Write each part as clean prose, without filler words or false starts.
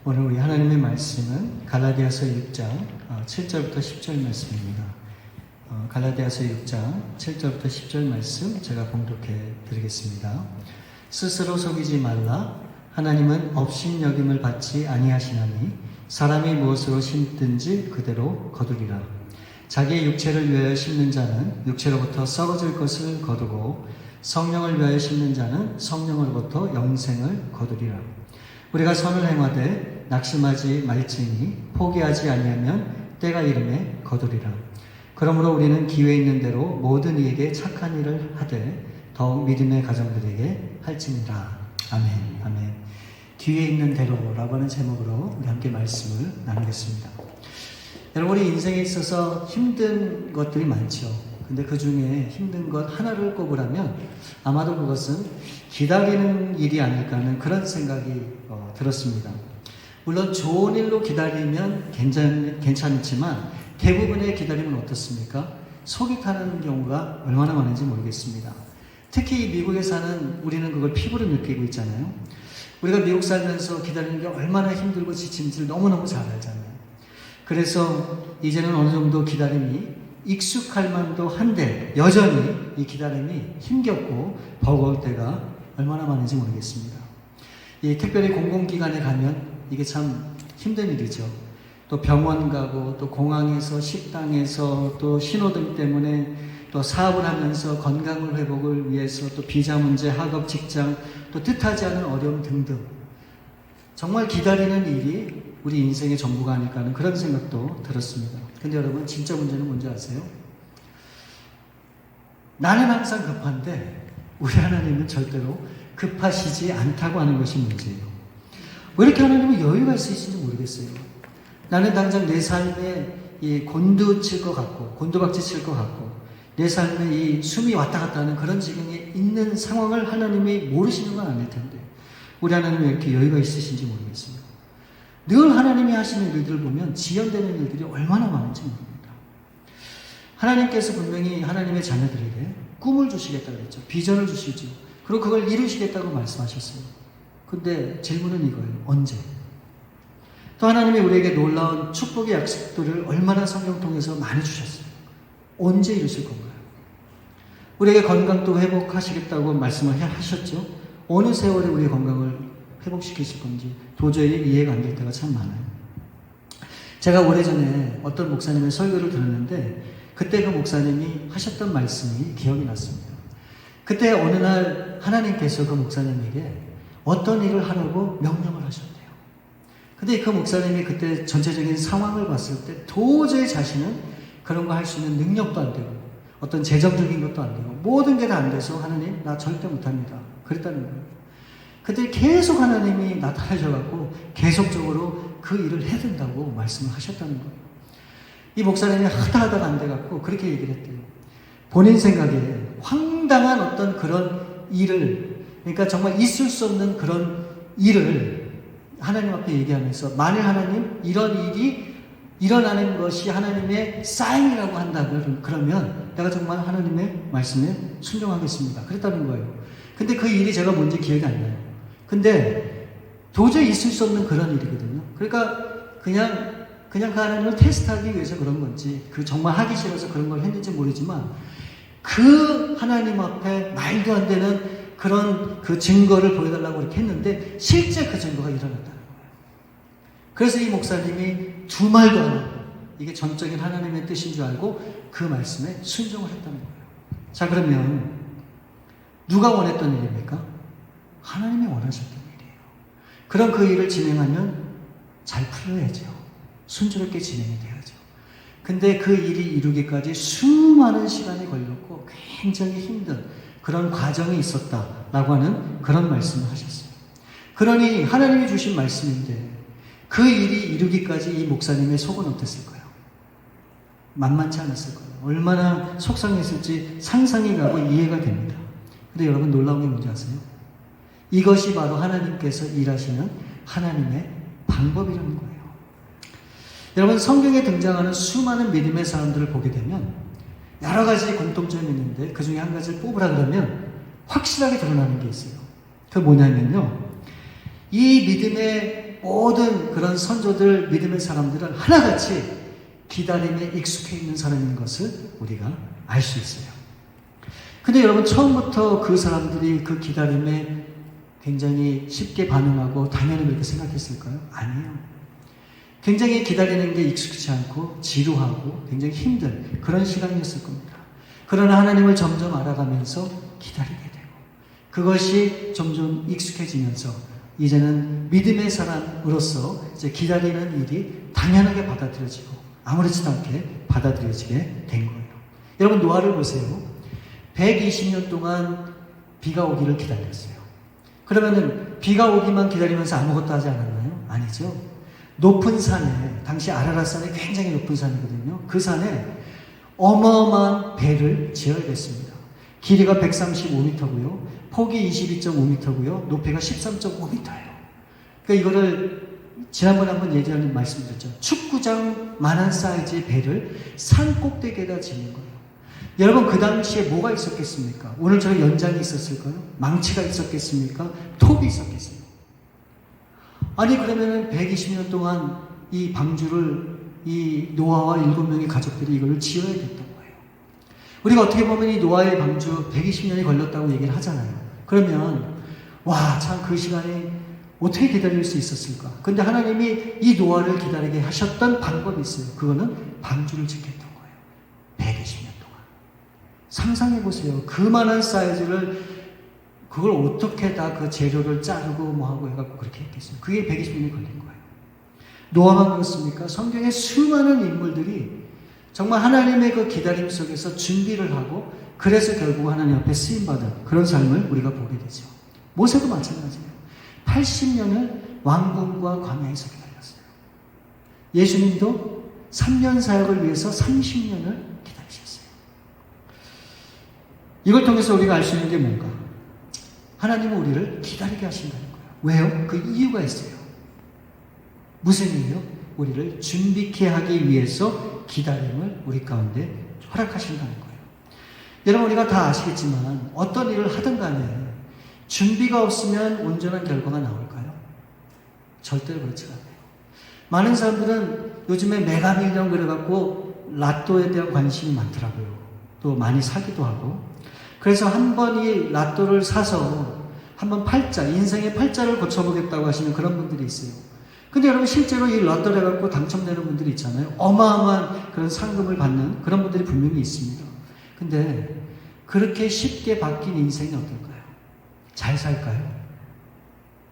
오늘 우리 하나님의 말씀은 갈라디아서 6장 7절부터 10절 말씀입니다. 갈라디아서 6장 7절부터 10절 말씀 제가 봉독해 드리겠습니다. 스스로 속이지 말라. 하나님은 업신여김을 받지 아니하시나니 사람이 무엇으로 심든지 그대로 거두리라. 자기의 육체를 위하여 심는 자는 육체로부터 썩어질 것을 거두고 성령을 위하여 심는 자는 성령으로부터 영생을 거두리라. 우리가 선을 행하되 낙심하지 말지니 포기하지 아니하면 때가 이름에 거두리라. 그러므로 우리는 기회 있는 대로 모든 이에게 착한 일을 하되 더욱 믿음의 가정들에게 할지니라. 아멘. 아멘. 기회 있는 대로라고 하는 제목으로 우리 함께 말씀을 나누겠습니다. 여러분, 우리 인생에 있어서 힘든 것들이 많죠. 근데 그 중에 힘든 것 하나를 꼽으라면 아마도 그것은 기다리는 일이 아닐까 하는 그런 생각이 들었습니다. 물론 좋은 일로 기다리면 괜찮지만 대부분의 기다림은 어떻습니까? 속이 타는 경우가 얼마나 많은지 모르겠습니다. 특히 미국에 사는 우리는 그걸 피부로 느끼고 있잖아요. 우리가 미국 살면서 기다리는 게 얼마나 힘들고 지친지를 너무너무 잘 알잖아요. 그래서 이제는 어느 정도 기다림이 익숙할 만도 한데 여전히 이 기다림이 힘겹고 버거울 때가 얼마나 많은지 모르겠습니다. 특별히 공공기관에 가면 이게 참 힘든 일이죠. 또 병원 가고 또 공항에서 식당에서 또 신호등 때문에 또 사업을 하면서 건강을 회복을 위해서 또 비자 문제, 학업, 직장, 또 뜻하지 않은 어려움 등등. 정말 기다리는 일이 우리 인생의 전부가 아닐까 하는 그런 생각도 들었습니다. 근데 여러분, 진짜 문제는 뭔지 아세요? 나는 항상 급한데 우리 하나님은 절대로 급하시지 않다고 하는 것이 문제예요. 왜 이렇게 하나님은 여유가 있으신지 모르겠어요. 나는 당장 내 삶에 이 곤두 칠 것 같고 곤두박질 칠 것 같고 내 삶에 이 숨이 왔다 갔다 하는 그런 지경에 있는 상황을 하나님이 모르시는 건 아닐 텐데 우리 하나님이 왜 이렇게 여유가 있으신지 모르겠어요. 늘 하나님이 하시는 일들을 보면 지연되는 일들이 얼마나 많은지 모릅니다. 하나님께서 분명히 하나님의 자녀들에게 꿈을 주시겠다고 했죠. 비전을 주시죠. 그리고 그걸 이루시겠다고 말씀하셨어요. 근데 질문은 이거예요. 언제? 또 하나님이 우리에게 놀라운 축복의 약속들을 얼마나 성경 통해서 많이 주셨어요. 언제 이루실 건가요? 우리에게 건강도 회복하시겠다고 말씀을 하셨죠. 어느 세월에 우리의 건강을 회복시키실 건지 도저히 이해가 안 될 때가 참 많아요. 제가 오래전에 어떤 목사님의 설교를 들었는데 그때 그 목사님이 하셨던 말씀이 기억이 났습니다. 그때 어느 날 하나님께서 그 목사님에게 어떤 일을 하라고 명령을 하셨대요. 근데 그 목사님이 그때 전체적인 상황을 봤을 때 도저히 자신은 그런 거 할 수 있는 능력도 안 되고 어떤 재정적인 것도 안 되고 모든 게 다 안 돼서 하나님 나 절대 못합니다. 그랬다는 거예요. 그때 계속 하나님이 나타나셔갖고 계속적으로 그 일을 해야 된다고 말씀을 하셨다는 거예요. 이 목사님이 하다가 안 돼갖고 그렇게 얘기를 했대요. 본인 생각에 황당한 어떤 그런 일을, 그러니까 정말 있을 수 없는 그런 일을 하나님 앞에 얘기하면서 만일 하나님 이런 일이 일어나는 것이 하나님의 사인이라고 한다면 그러면 내가 정말 하나님의 말씀에 순종하겠습니다. 그랬다는 거예요. 근데 그 일이 제가 뭔지 기억이 안 나요. 근데 도저히 있을 수 없는 그런 일이거든요. 그러니까 그냥 그 하나님을 테스트하기 위해서 그런 건지 정말 하기 싫어서 그런 걸 했는지 모르지만 그 하나님 앞에 말도 안 되는 그런 그 증거를 보여달라고 이렇게 했는데 실제 그 증거가 일어났다는 거예요. 그래서 이 목사님이 두 말도 안 하고 이게 전적인 하나님의 뜻인 줄 알고 그 말씀에 순종을 했다는 거예요. 자, 그러면 누가 원했던 일입니까? 하나님이 원하셨던 일이에요. 그럼 그 일을 진행하면 잘 풀려야죠. 순조롭게 진행이 돼야죠. 근데 그 일이 이루기까지 수많은 시간이 걸렸고 굉장히 힘든 그런 과정이 있었다라고 하는 그런 말씀을 하셨어요. 그러니 하나님이 주신 말씀인데 그 일이 이루기까지 이 목사님의 속은 어땠을까요? 만만치 않았을 거예요. 얼마나 속상했을지 상상이 가고 이해가 됩니다. 근데 여러분, 놀라운 게 뭔지 아세요? 이것이 바로 하나님께서 일하시는 하나님의 방법이라는 거예요. 여러분, 성경에 등장하는 수많은 믿음의 사람들을 보게 되면 여러 가지 공통점이 있는데 그 중에 한 가지를 뽑으라 그러면 확실하게 드러나는 게 있어요. 그게 뭐냐면요, 이 믿음의 모든 그런 선조들, 믿음의 사람들은 하나같이 기다림에 익숙해 있는 사람인 것을 우리가 알 수 있어요. 근데 여러분, 처음부터 그 사람들이 그 기다림에 굉장히 쉽게 반응하고 당연히 그렇게 생각했을까요? 아니에요. 굉장히 기다리는 게 익숙치 않고 지루하고 굉장히 힘든 그런 시간이었을 겁니다. 그러나 하나님을 점점 알아가면서 기다리게 되고, 그것이 점점 익숙해지면서 이제는 믿음의 사람으로서 이제 기다리는 일이 당연하게 받아들여지고 아무렇지도 않게 받아들여지게 된 거예요. 여러분, 노아를 보세요. 120년 동안 비가 오기를 기다렸어요. 그러면은 비가 오기만 기다리면서 아무것도 하지 않았나요? 아니죠. 높은 산에, 당시 아라랏산이 굉장히 높은 산이거든요. 그 산에 어마어마한 배를 지어야 됐습니다. 길이가 135m고요. 폭이 22.5m고요. 높이가 13.5m예요. 그러니까 이거를 지난번에 한번 예전에 말씀드렸죠. 축구장만한 사이즈의 배를 산 꼭대기에다 짓는 거예요. 여러분, 그 당시에 뭐가 있었겠습니까? 오늘처럼 연장이 있었을까요? 망치가 있었겠습니까? 톱이 있었겠어요? 아니, 그러면은 120년 동안 이 방주를 이 노아와 7명의 가족들이 이걸 지어야 됐던 거예요. 우리가 어떻게 보면 이 노아의 방주 120년이 걸렸다고 얘기를 하잖아요. 그러면 와, 참 그 시간에 어떻게 기다릴 수 있었을까? 근데 하나님이 이 노아를 기다리게 하셨던 방법이 있어요. 그거는 방주를 짓겠던 거예요. 120년 동안. 상상해 보세요. 그만한 사이즈를 그걸 어떻게 다 그 재료를 자르고 뭐 하고 해갖고 그렇게 했겠어요. 그게 120년이 걸린 거예요. 노아만 그렇습니까? 성경의 수많은 인물들이 정말 하나님의 그 기다림 속에서 준비를 하고 그래서 결국 하나님 앞에 쓰임받은 그런 삶을 우리가 보게 되죠. 모세도 마찬가지예요. 80년을 왕궁과 광야에서 기다렸어요. 예수님도 3년 사역을 위해서 30년을 기다리셨어요. 이걸 통해서 우리가 알 수 있는 게 뭔가? 하나님은 우리를 기다리게 하신다는 거예요. 왜요? 그 이유가 있어요. 무슨 이유요? 우리를 준비케 하기 위해서 기다림을 우리 가운데 허락하신다는 거예요. 여러분, 우리가 다 아시겠지만 어떤 일을 하든 간에 준비가 없으면 온전한 결과가 나올까요? 절대로 그렇지 않아요. 많은 사람들은 요즘에 메가밀리언 그래갖고 라또에 대한 관심이 많더라고요. 또 많이 사기도 하고. 그래서 한번 이 라또를 사서 한번 팔자, 인생의 팔자를 고쳐보겠다고 하시는 그런 분들이 있어요. 근데 여러분, 실제로 이 라또를 해갖고 당첨되는 분들이 있잖아요. 어마어마한 그런 상금을 받는 그런 분들이 분명히 있습니다. 근데 그렇게 쉽게 바뀐 인생이 어떨까요? 잘 살까요?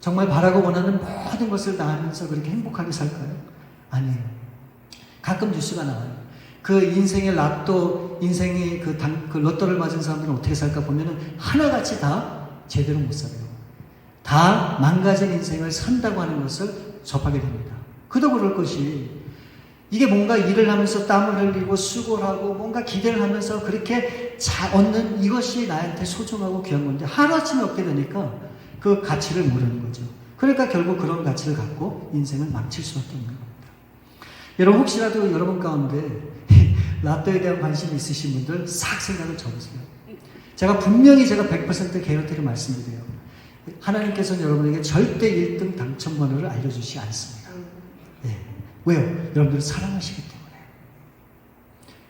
정말 바라고 원하는 모든 것을 다 하면서 그렇게 행복하게 살까요? 아니에요. 가끔 뉴스가 나와요. 그 인생의 라또, 인생의 그 로또를 맞은 사람들은 어떻게 살까 보면은 하나같이 다 제대로 못 살아요. 다 망가진 인생을 산다고 하는 것을 접하게 됩니다. 그도 그럴 것이, 이게 뭔가 일을 하면서 땀을 흘리고 수고를 하고 뭔가 기대를 하면서 그렇게 얻는 이것이 나한테 소중하고 귀한 건데 하루아침에 얻게 되니까 그 가치를 모르는 거죠. 그러니까 결국 그런 가치를 갖고 인생을 망칠 수밖에 없는 겁니다. 여러분, 혹시라도 여러분 가운데 라또에 대한 관심이 있으신 분들 싹 생각을 접으세요. 제가 분명히 100% 개런티를 말씀드려요. 하나님께서는 여러분에게 절대 1등 당첨 번호를 알려주시지 않습니다. 네. 왜요? 여러분들을 사랑하시기 때문에.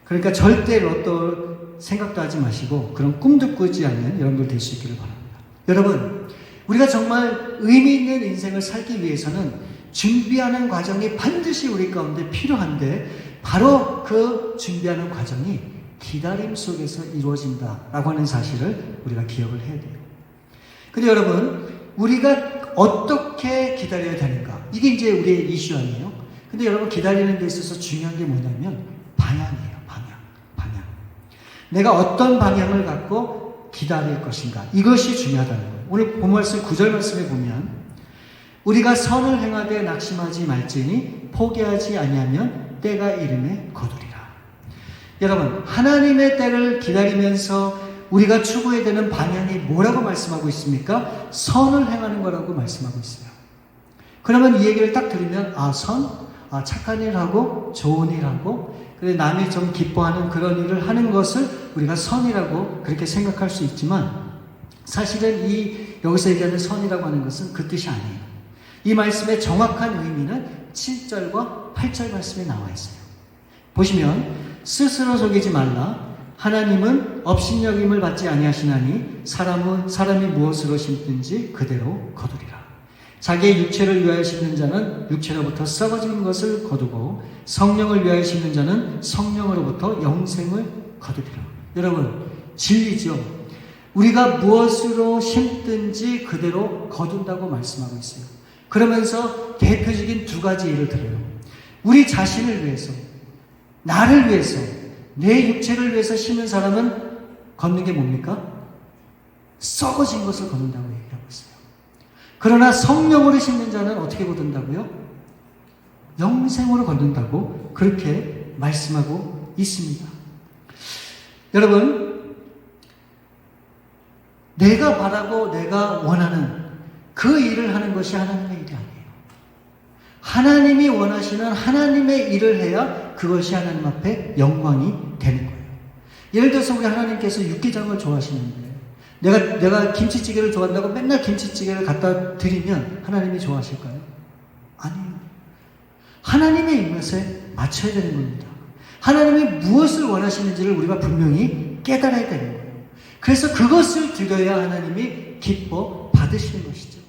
그러니까 절대 로또 생각도 하지 마시고 그런 꿈도 꾸지 않는 여러분들 될 수 있기를 바랍니다. 여러분, 우리가 정말 의미 있는 인생을 살기 위해서는 준비하는 과정이 반드시 우리 가운데 필요한데, 바로 그 준비하는 과정이 기다림 속에서 이루어진다라고 하는 사실을 우리가 기억을 해야 돼요. 근데 여러분, 우리가 어떻게 기다려야 되는가? 이게 이제 우리의 이슈 아니에요? 근데 여러분, 기다리는 데 있어서 중요한 게 뭐냐면 방향이에요. 방향. 내가 어떤 방향을 갖고 기다릴 것인가? 이것이 중요하다는 거예요. 오늘 본 말씀 9절 말씀에 보면 우리가 선을 행하되 낙심하지 말지니 포기하지 아니하면 때가 이름에 거두리라. 여러분, 하나님의 때를 기다리면서 우리가 추구해야 되는 방향이 뭐라고 말씀하고 있습니까? 선을 행하는 거라고 말씀하고 있어요. 그러면 이 얘기를 딱 들으면 착한 일 하고 좋은 일 하고 그래 남이 좀 기뻐하는 그런 일을 하는 것을 우리가 선이라고 그렇게 생각할 수 있지만, 사실은 여기서 얘기하는 선이라고 하는 것은 그 뜻이 아니에요. 이 말씀의 정확한 의미는 7절과 8절 말씀에 나와 있어요. 보시면 스스로 속이지 말라. 하나님은 업신여김을 받지 아니하시나니 사람이 무엇으로 심든지 그대로 거두리라. 자기의 육체를 위하여 심는 자는 육체로부터 썩어지는 것을 거두고 성령을 위하여 심는 자는 성령으로부터 영생을 거두리라. 여러분, 진리죠. 우리가 무엇으로 심든지 그대로 거둔다고 말씀하고 있어요. 그러면서 대표적인 두 가지 예를 들어요. 우리 자신을 위해서, 나를 위해서, 내 육체를 위해서 심는 사람은 걷는 게 뭡니까? 썩어진 것을 걷는다고 얘기하고 있어요. 그러나 성령으로 심는 자는 어떻게 거둔다고요? 영생으로 걷는다고 그렇게 말씀하고 있습니다. 여러분, 내가 바라고 내가 원하는 그 일을 하는 것이 하나님의 일이 아니에요. 하나님이 원하시는 하나님의 일을 해야 그것이 하나님 앞에 영광이 되는 거예요. 예를 들어서 우리 하나님께서 육개장을 좋아하시는데 내가 김치찌개를 좋아한다고 맨날 김치찌개를 갖다 드리면 하나님이 좋아하실까요? 아니에요. 하나님의 입맛에 맞춰야 되는 겁니다. 하나님이 무엇을 원하시는지를 우리가 분명히 깨달아야 되는 거예요. 그래서 그것을 드려야 하나님이 기뻐 받으시는 것이죠.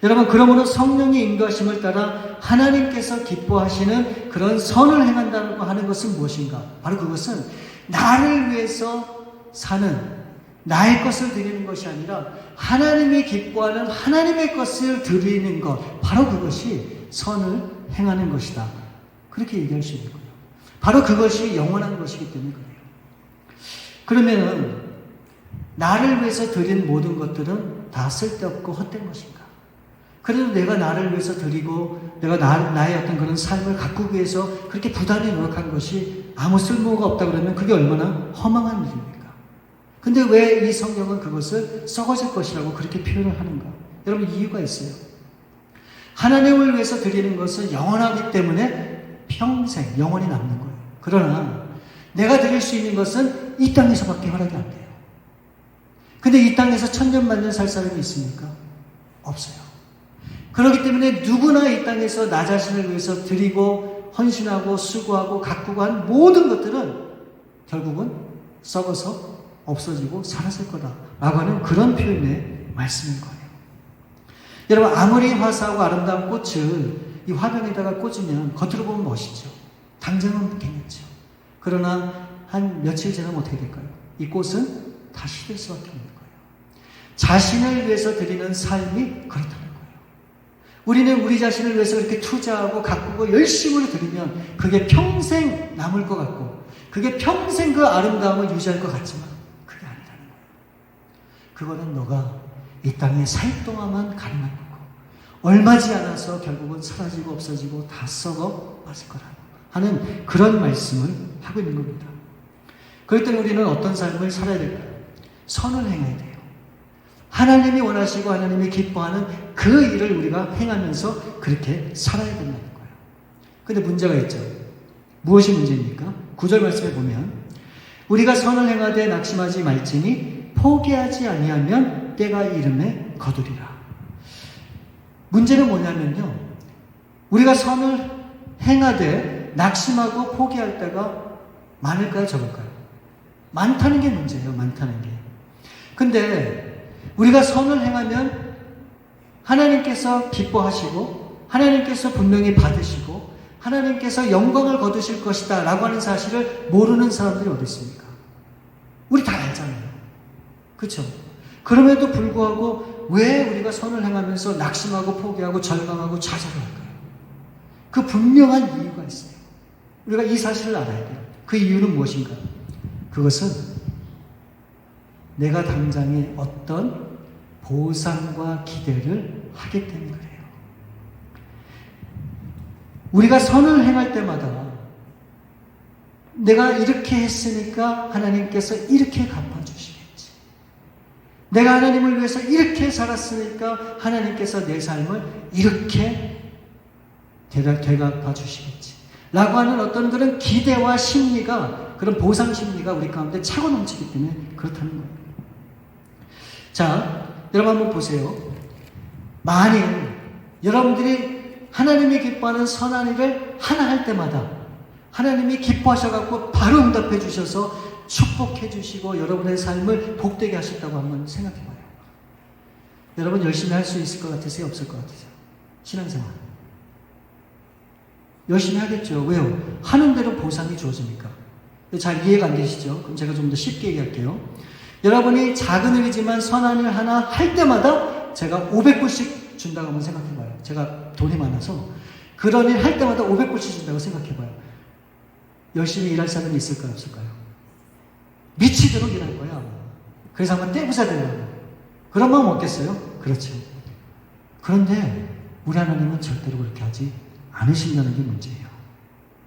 여러분, 그러므로 성령의 인도하심을 따라 하나님께서 기뻐하시는 그런 선을 행한다고 하는 것은 무엇인가? 바로 그것은 나를 위해서 사는 나의 것을 드리는 것이 아니라 하나님이 기뻐하는 하나님의 것을 드리는 것, 바로 그것이 선을 행하는 것이다. 그렇게 얘기할 수 있는 거예요. 바로 그것이 영원한 것이기 때문에 그래요. 그러면은 나를 위해서 드린 모든 것들은 다 쓸데없고 헛된 것인가? 그래도 내가 나를 위해서 드리고 내가 나의 어떤 그런 삶을 가꾸기 위해서 그렇게 부단히 노력한 것이 아무 쓸모가 없다 그러면 그게 얼마나 허망한 일입니까? 근데 왜 이 성경은 그것을 썩어질 것이라고 그렇게 표현을 하는가? 여러분, 이유가 있어요. 하나님을 위해서 드리는 것은 영원하기 때문에 평생 영원히 남는 거예요. 그러나 내가 드릴 수 있는 것은 이 땅에서밖에 허락이 안 돼요. 근데 이 땅에서 천년만년 살 사람이 있습니까? 없어요. 그렇기 때문에 누구나 이 땅에서 나 자신을 위해서 드리고 헌신하고 수고하고 가꾸고 한 모든 것들은 결국은 썩어서 없어지고 사라질 거다라고 하는 그런 표현의 말씀인 거예요. 여러분, 아무리 화사하고 아름다운 꽃을 이 화병에다가 꽂으면 겉으로 보면 멋있죠. 당장은 괜찮죠. 그러나 한 며칠 지나면 어떻게 될까요? 이 꽃은 다 시들 수밖에 없는 거예요. 자신을 위해서 드리는 삶이 그렇다는 거예요. 우리는 우리 자신을 위해서 이렇게 투자하고 가꾸고 열심으로 드리면 그게 평생 남을 것 같고 그게 평생 그 아름다움을 유지할 것 같지만 그게 아니라는 거예요. 그거는 너가 이 땅에 살 동안만 가능한 거고 얼마지 않아서 결국은 사라지고 없어지고 다 썩어 빠질 거라고 하는 그런 말씀을 하고 있는 겁니다. 그럴 때는 우리는 어떤 삶을 살아야 될까요? 선을 행해야 돼요. 하나님이 원하시고 하나님이 기뻐하는 그 일을 우리가 행하면서 그렇게 살아야 된다는 거예요. 근데 문제가 있죠. 무엇이 문제입니까? 9절 말씀에 보면 우리가 선을 행하되 낙심하지 말지니 포기하지 아니하면 때가 이름에 거두리라. 문제는 뭐냐면요. 우리가 선을 행하되 낙심하고 포기할 때가 많을까요? 적을까요? 많다는 게 문제예요. 많다는 게. 근데 우리가 선을 행하면 하나님께서 기뻐하시고 하나님께서 분명히 받으시고 하나님께서 영광을 거두실 것이다 라고 하는 사실을 모르는 사람들이 어디 있습니까? 우리 다 알잖아요. 그렇죠? 그럼에도 불구하고 왜 우리가 선을 행하면서 낙심하고 포기하고 절망하고 좌절할까요? 그 분명한 이유가 있어요. 우리가 이 사실을 알아야 돼요. 그 이유는 무엇인가? 그것은 내가 당장에 어떤 보상과 기대를 하기 때문에 그래요. 우리가 선을 행할 때마다 내가 이렇게 했으니까 하나님께서 이렇게 갚아주시겠지. 내가 하나님을 위해서 이렇게 살았으니까 하나님께서 내 삶을 이렇게 되갚아 주시겠지. 라고 하는 어떤 그런 기대와 심리가, 그런 보상 심리가 우리 가운데 차고 넘치기 때문에 그렇다는 거예요. 자, 여러분 한번 보세요. 만일 여러분들이 하나님이 기뻐하는 선한 일을 하나 할 때마다 하나님이 기뻐하셔갖고 바로 응답해 주셔서 축복해 주시고 여러분의 삶을 복되게 하셨다고 한번 생각해 봐요. 여러분 열심히 할 수 있을 것 같으세요? 없을 것 같으세요? 신앙생활. 열심히 하겠죠. 왜요? 하는 대로 보상이 주어집니까? 잘 이해가 안 되시죠? 그럼 제가 좀 더 쉽게 얘기할게요. 여러분이 작은 일이지만 선한 일 하나 할 때마다 제가 500불씩 준다고 한번 생각해 봐요. 제가 돈이 많아서 그런 일 할 때마다 500불씩 준다고 생각해 봐요. 열심히 일할 사람이 있을까요? 없을까요? 미치도록 일할 거야. 그래서 한번 떼부자 되려고. 그런 마음 없겠어요? 그렇죠. 그런데 우리 하나님은 절대로 그렇게 하지 않으신다는 게 문제예요.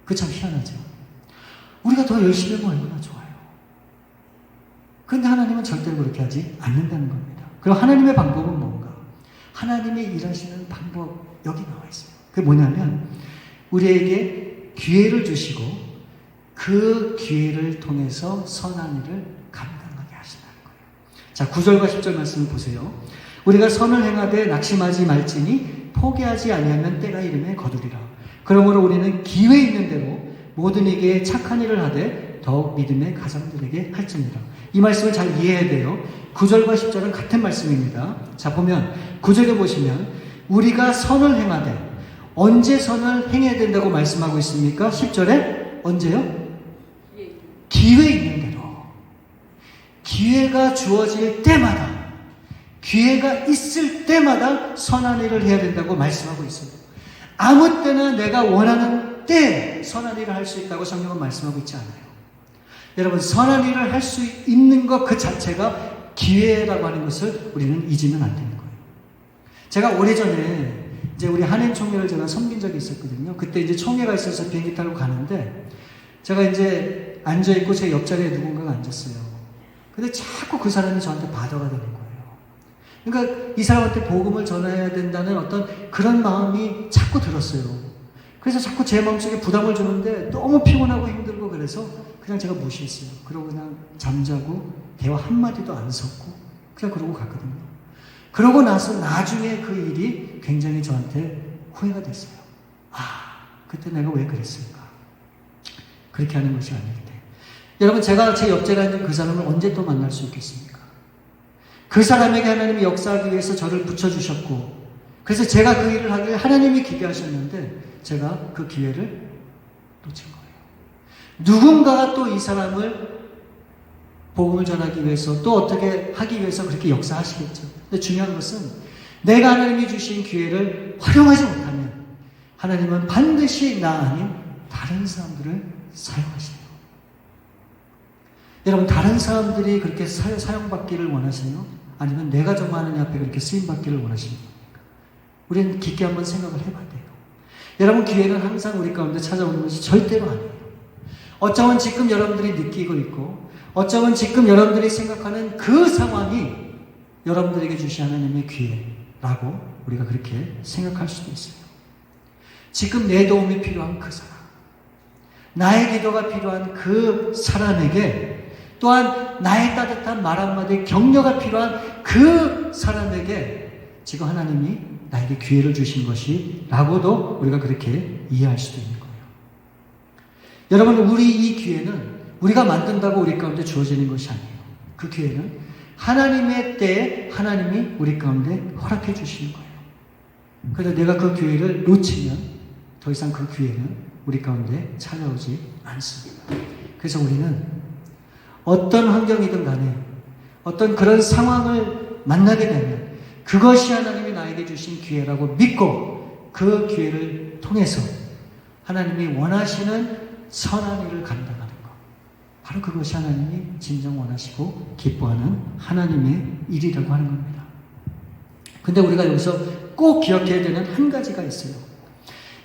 그 참 희한하죠. 우리가 더 열심히 하면 얼마나 좋아요. 그런데 하나님은 절대로 그렇게 하지 않는다는 겁니다. 그럼 하나님의 방법은 뭔가? 하나님이 일하시는 방법 여기 나와 있어요. 그게 뭐냐면 우리에게 기회를 주시고 그 기회를 통해서 선한 일을 감당하게 하신다는 거예요. 자, 9절과 10절 말씀을 보세요. 우리가 선을 행하되 낙심하지 말지니 포기하지 아니하면 때가 이름에 거두리라. 그러므로 우리는 기회 있는 대로 모든 이에게 착한 일을 하되 더욱 믿음의 가장들에게 할지니라. 이 말씀을 잘 이해해야 돼요. 9절과 10절은 같은 말씀입니다. 자, 보면 9절에 보시면 우리가 선을 행하되 언제 선을 행해야 된다고 말씀하고 있습니까? 10절에 언제요? 기회 있는 대로. 기회가 주어질 때마다 기회가 있을 때마다 선한 일을 해야 된다고 말씀하고 있습니다. 아무 때나 내가 원하는 때 선한 일을 할 수 있다고 성경은 말씀하고 있지 않아요. 여러분, 선한 일을 할 수 있는 것 그 자체가 기회라고 하는 것을 우리는 잊으면 안 되는 거예요. 제가 오래전에 이제 우리 한인 총회를 제가 섬긴 적이 있었거든요. 그때 이제 총회가 있어서 비행기 타고 가는데 제가 이제 앉아있고 제 옆자리에 누군가가 앉았어요. 근데 자꾸 그 사람이 저한테 바더가 되는 거예요. 그러니까 이 사람한테 복음을 전해야 된다는 어떤 그런 마음이 자꾸 들었어요. 그래서 자꾸 제 마음속에 부담을 주는데 너무 피곤하고 힘들고 그래서 그냥 제가 무시했어요. 그러고 그냥 잠자고 대화 한마디도 안 섞고 그냥 그러고 갔거든요. 그러고 나서 나중에 그 일이 굉장히 저한테 후회가 됐어요. 아, 그때 내가 왜 그랬을까? 그렇게 하는 것이 아닐 때. 여러분, 제가 제 옆자리에 앉은 그 사람을 언제 또 만날 수 있겠습니까? 그 사람에게 하나님이 역사하기 위해서 저를 붙여주셨고 그래서 제가 그 일을 하길 하나님이 기대하셨는데 제가 그 기회를 놓친 거예요. 누군가가 또 이 사람을 복음을 전하기 위해서 또 어떻게 하기 위해서 그렇게 역사하시겠죠. 근데 중요한 것은 내가 하나님이 주신 기회를 활용하지 못하면 하나님은 반드시 나 아닌 다른 사람들을 사용하시네요. 여러분, 다른 사람들이 그렇게 사용받기를 원하세요? 아니면 내가 좀 하나님 앞에 그렇게 쓰임받기를 원하십니까? 우리는 깊게 한번 생각을 해봐야 돼요. 여러분, 기회는 항상 우리 가운데 찾아오는 것이 절대로 아니에요. 어쩌면 지금 여러분들이 느끼고 있고 어쩌면 지금 여러분들이 생각하는 그 상황이 여러분들에게 주신 하나님의 기회라고 우리가 그렇게 생각할 수도 있어요. 지금 내 도움이 필요한 그 사람, 나의 기도가 필요한 그 사람에게 또한 나의 따뜻한 말 한마디 격려가 필요한 그 사람에게 지금 하나님이 나에게 기회를 주신 것이 라고도 우리가 그렇게 이해할 수도 있는 거예요. 여러분, 우리 이 기회는 우리가 만든다고 우리 가운데 주어지는 것이 아니에요. 그 기회는 하나님의 때에 하나님이 우리 가운데 허락해 주시는 거예요. 그래서 내가 그 기회를 놓치면 더 이상 그 기회는 우리 가운데 찾아오지 않습니다. 그래서 우리는 어떤 환경이든 간에 어떤 그런 상황을 만나게 되면 그것이 하나님이 나에게 주신 기회라고 믿고 그 기회를 통해서 하나님이 원하시는 선한 일을 감당하는 것. 바로 그것이 하나님이 진정 원하시고 기뻐하는 하나님의 일이라고 하는 겁니다. 근데 우리가 여기서 꼭 기억해야 되는 한 가지가 있어요.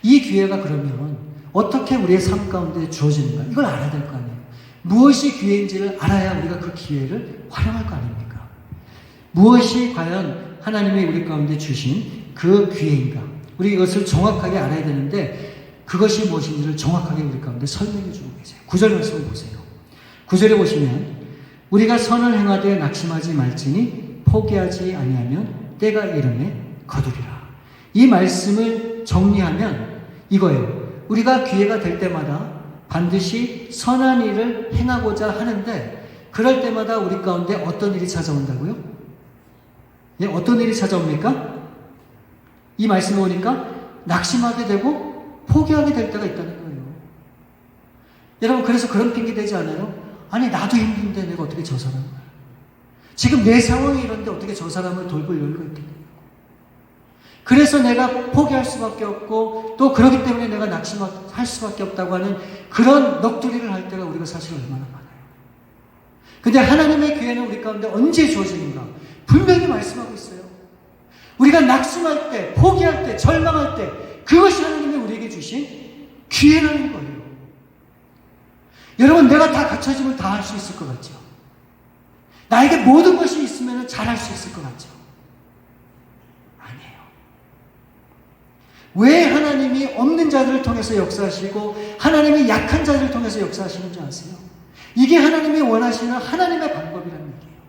이 기회가 그러면 어떻게 우리의 삶 가운데 주어지는가? 이걸 알아야 될 거 아니에요. 무엇이 기회인지를 알아야 우리가 그 기회를 활용할 거 아닙니까? 무엇이 과연 하나님이 우리 가운데 주신 그 기회인가? 우리 이것을 정확하게 알아야 되는데 그것이 무엇인지를 정확하게 우리 가운데 설명해 주고 계세요. 9절 말씀을 보세요. 9절에 보시면 우리가 선을 행하되 낙심하지 말지니 포기하지 아니하면 때가 이름에 거두리라. 이 말씀을 정리하면 이거예요. 우리가 기회가 될 때마다 반드시 선한 일을 행하고자 하는데 그럴 때마다 우리 가운데 어떤 일이 찾아온다고요? 예, 어떤 일이 찾아옵니까? 이 말씀을 보니까 낙심하게 되고 포기하게 될 때가 있다는 거예요. 여러분, 그래서 그런 핑계 되지 않아요? 아니, 나도 힘든데 내가 어떻게 저 사람을, 지금 내 상황이 이런데 어떻게 저 사람을 돌볼 여유가 있겠냐고. 그래서 내가 포기할 수밖에 없고 또 그러기 때문에 내가 낙심할 수밖에 없다고 하는 그런 넋두리를 할 때가 우리가 사실 얼마나 많아요. 근데 하나님의 기회는 우리 가운데 언제 주어지는가? 분명히 말씀하고 있어요. 우리가 낙심할 때, 포기할 때, 절망할 때 그것이 하나님이 우리에게 주신 기회라는 거예요. 여러분, 내가 다 갖춰짐을 다 할 수 있을 것 같죠? 나에게 모든 것이 있으면 잘할 수 있을 것 같죠? 아니에요. 왜 하나님이 없는 자들을 통해서 역사하시고 하나님이 약한 자들을 통해서 역사하시는 줄 아세요? 이게 하나님이 원하시는 하나님의 방법이라는 얘기예요.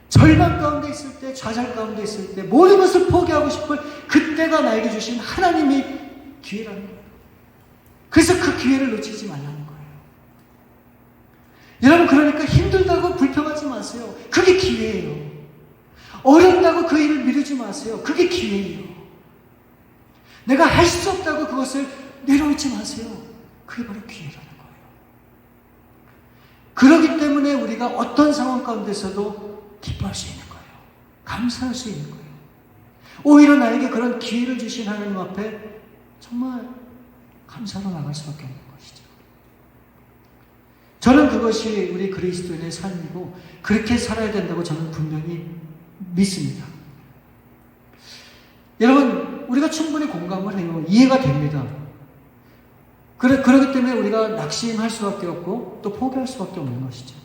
절망 가운데 있을 때, 좌절 가운데 있을 때, 모든 것을 포기하고 싶을 그때가 나에게 주신 하나님의 기회라는 거예요. 그래서 그 기회를 놓치지 말라는 거예요. 여러분, 그러니까 힘들다고 불평하지 마세요. 그게 기회예요. 어렵다고 그 일을 미루지 마세요. 그게 기회예요. 내가 할 수 없다고 그것을 내려놓지 마세요. 그게 바로 기회라는 거예요. 그렇기 때문에 우리가 어떤 상황 가운데서도 기뻐할 수 있는 거예요. 감사할 수 있는 거예요. 오히려 나에게 그런 기회를 주신 하나님 앞에 정말 감사로 나갈 수밖에 없는 것이죠. 저는 그것이 우리 그리스도인의 삶이고 그렇게 살아야 된다고 저는 분명히 믿습니다. 여러분, 우리가 충분히 공감을 해요. 이해가 됩니다. 그러기 때문에 우리가 낙심할 수밖에 없고 또 포기할 수밖에 없는 것이죠.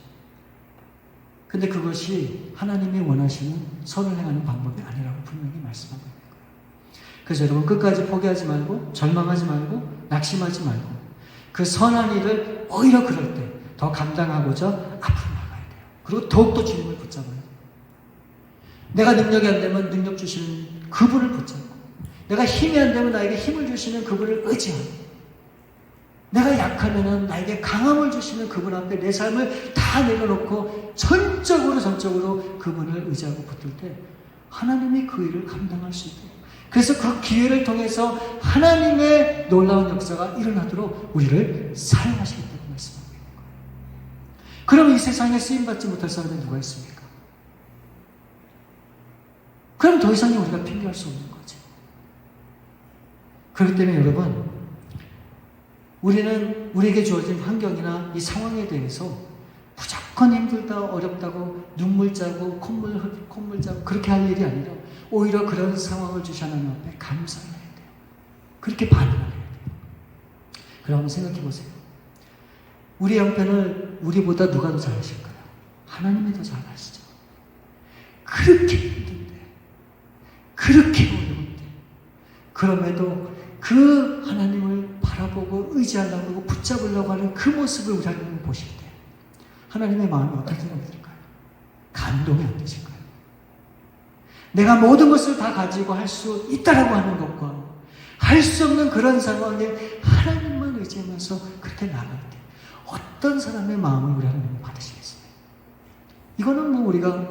근데 그것이 하나님이 원하시는 선을 행하는 방법이 아니라고 분명히 말씀하고 있는 거예요. 그래서 여러분, 끝까지 포기하지 말고 절망하지 말고 낙심하지 말고 그 선한 일을 오히려 그럴 때 더 감당하고자 앞으로 나가야 돼요. 그리고 더욱더 주님을 붙잡아야 돼요. 내가 능력이 안 되면 능력 주시는 그분을 붙잡고, 내가 힘이 안 되면 나에게 힘을 주시는 그분을 의지하고, 내가 약하면 나에게 강함을 주시는 그분 앞에 내 삶을 다 내려놓고 전적으로 그분을 의지하고 붙을 때 하나님이 그 일을 감당할 수 있도록, 그래서 그 기회를 통해서 하나님의 놀라운 역사가 일어나도록 우리를 사용하시겠다고 말씀합니다. 그럼 이 세상에 쓰임받지 못할 사람이 누가 있습니까? 그럼 더 이상은 우리가 핑계할 수 없는 거죠. 그렇기 때문에 여러분, 우리는 우리에게 주어진 환경이나 이 상황에 대해서 무조건 힘들다, 어렵다고 눈물 짜고 콧물 짜고 그렇게 할 일이 아니라 오히려 그런 상황을 주신 하나님 앞에 감사를 해야 돼요. 그렇게 반응을 해야 돼요. 그럼 한번 생각해 보세요. 우리 형편을 우리보다 누가 더 잘하실까요? 하나님이 더 잘하시죠. 그렇게 힘든데, 그렇게 어려운데, 그럼에도 그 하나님을 바라보고 의지하려고 하고 붙잡으려고 하는 그 모습을 우리 하나님은 보실 때 하나님의 마음이 어떤 생각이 들까요? 감동이 안 되실까요? 내가 모든 것을 다 가지고 할 수 있다라고 하는 것과 할 수 없는 그런 상황에 하나님만 의지하면서 그렇게 나갈 때 어떤 사람의 마음을 우리 하나님은 받으시겠어요? 이거는 뭐 우리가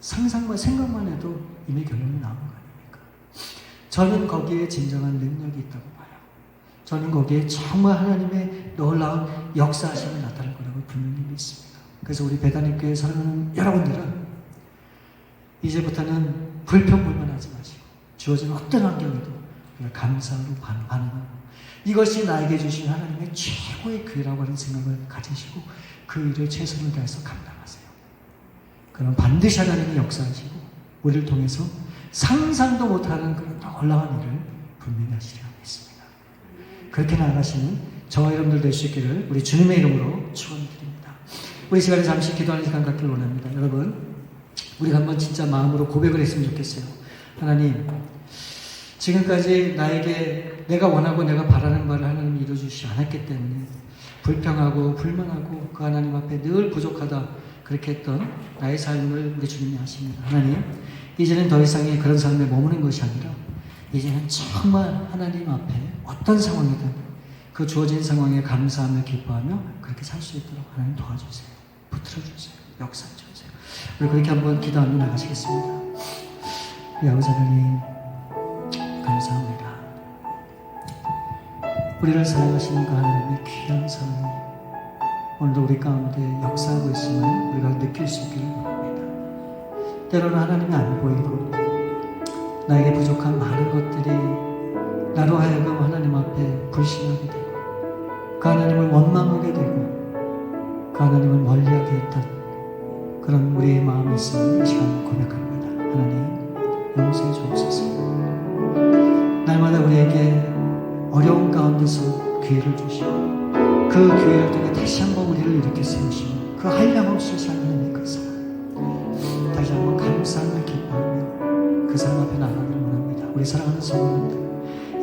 상상만 생각만 해도 이미 결론이 나온 거 아닙니까? 저는 거기에 진정한 능력이 있다고 봐요. 저는 거기에 정말 하나님의 놀라운 역사하심이 나타날 거라고 분명히 믿습니다. 그래서 우리 배단임교회 사랑하는 여러분들은 이제부터는 불평불만하지 마시고 주어진 어떤 환경에도 감사로 반응하고 이것이 나에게 주신 하나님의 최고의 기회라고 하는 생각을 가지시고 그 일을 최선을 다해서 감당하세요. 그럼 반드시 하나님이 역사하시고 우리를 통해서 상상도 못하는 그런 놀라운 일을 분명히 하시리라 믿습니다. 그렇게 나아가시는 저와 여러분들 될 수 있기를 우리 주님의 이름으로 축원드립니다. 우리 시간에 잠시 기도하는 시간 갖기를 원합니다. 여러분, 우리가 한번 진짜 마음으로 고백을 했으면 좋겠어요. 하나님, 지금까지 나에게 내가 원하고 내가 바라는 바를 하나님이 이루어주시지 않았기 때문에 불평하고 불만하고 그 하나님 앞에 늘 부족하다 그렇게 했던 나의 삶을 우리 주님이 아십니다. 하나님, 이제는 더 이상의 그런 삶에 머무는 것이 아니라 이제는 정말 하나님 앞에 어떤 상황이든 그 주어진 상황에 감사하며 기뻐하며 그렇게 살 수 있도록 하나님 도와주세요. 붙들어주세요. 역사해주세요. 우리 그렇게 한번 기도하며 나가시겠습니다. 우리 아버지 하나님 감사합니다. 우리를 사랑하시는 그 하나님의 귀한 사랑이 오늘도 우리 가운데 역사하고 있음을 우리가 느낄 수 있기를 바랍니다. 때로는 하나님이 안 보이고 나에게 부족한 많은 것들이 나로 하여금 하나님 앞에 불신하게 되고 그 하나님을 원망하게 되고 그 하나님을 멀리하게 했던 그런 우리의 마음이 있음을 이 시간 고백합니다. 하나님 용서해 주옵소서. 날마다 우리에게 어려운 가운데서 기회를 주시고 그 기회를 통해 다시 한번 우리를 일으켜 세우시고 그 한량없이 살는 그 사랑 다시 한번 감사하며 기뻐하며 그 사랑 앞에 나가기를 원합니다. 우리 사랑하는 성도님들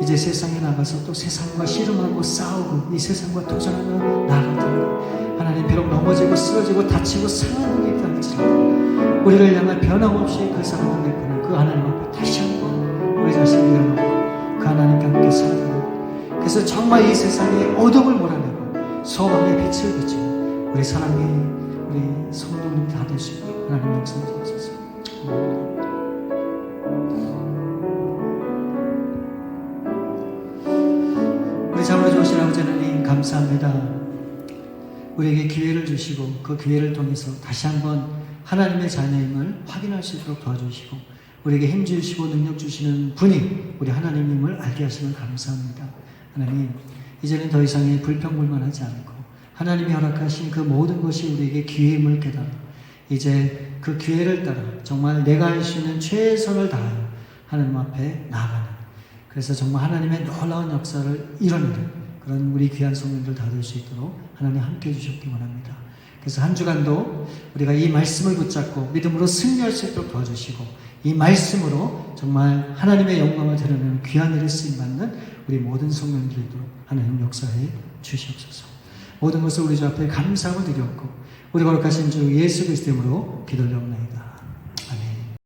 이제 세상에 나가서 또 세상과 씨름하고 싸우고 이 세상과 도전하며 나아가는 하나님 비록 넘어지고 쓰러지고 다치고 상하는 일이 할지라도 우리를 향한 변함없이 그 사랑을 베푸는 그 하나님 앞에 다시 한번 우리 자신을 내려놓고 그 하나님과 함께 살아가는 그래서 정말 이 세상에 어둠을 몰아내고 소망의 빛을 비추는 우리 사랑의 우리 성도님 다 될 수 있도록 하나님 역사해 주옵소서. 우리 잡아 주신 아버지 하나님 감사합니다. 우리에게 기회를 주시고 그 기회를 통해서 다시 한번 하나님의 자녀임을 확인할 수 있도록 도와주시고 우리에게 힘 주시고 능력 주시는 분이 우리 하나님임을 알게 하시면 감사합니다. 하나님 이제는 더 이상의 불평불만하지 않고 하나님이 허락하신 그 모든 것이 우리에게 기회임을 깨달아 이제 그 기회를 따라 정말 내가 할 수 있는 최선을 다하여 하나님 앞에 나아가는 그래서 정말 하나님의 놀라운 역사를 이뤄내는 그런 우리 귀한 성도들 다 될 수 있도록 하나님 함께 해주셨기 원합니다. 그래서 한 주간도 우리가 이 말씀을 붙잡고 믿음으로 승리할 수 있도록 도와주시고 이 말씀으로 정말 하나님의 영광을 드러내는 귀한 일에 쓰임받는 우리 모든 성도들도 하나님 역사해 주시옵소서. 모든 것을 우리 주 앞에 감사하고 드렸고 우리 거룩하신 주 예수 그리스도 이름으로 기도를 올려옵나이다.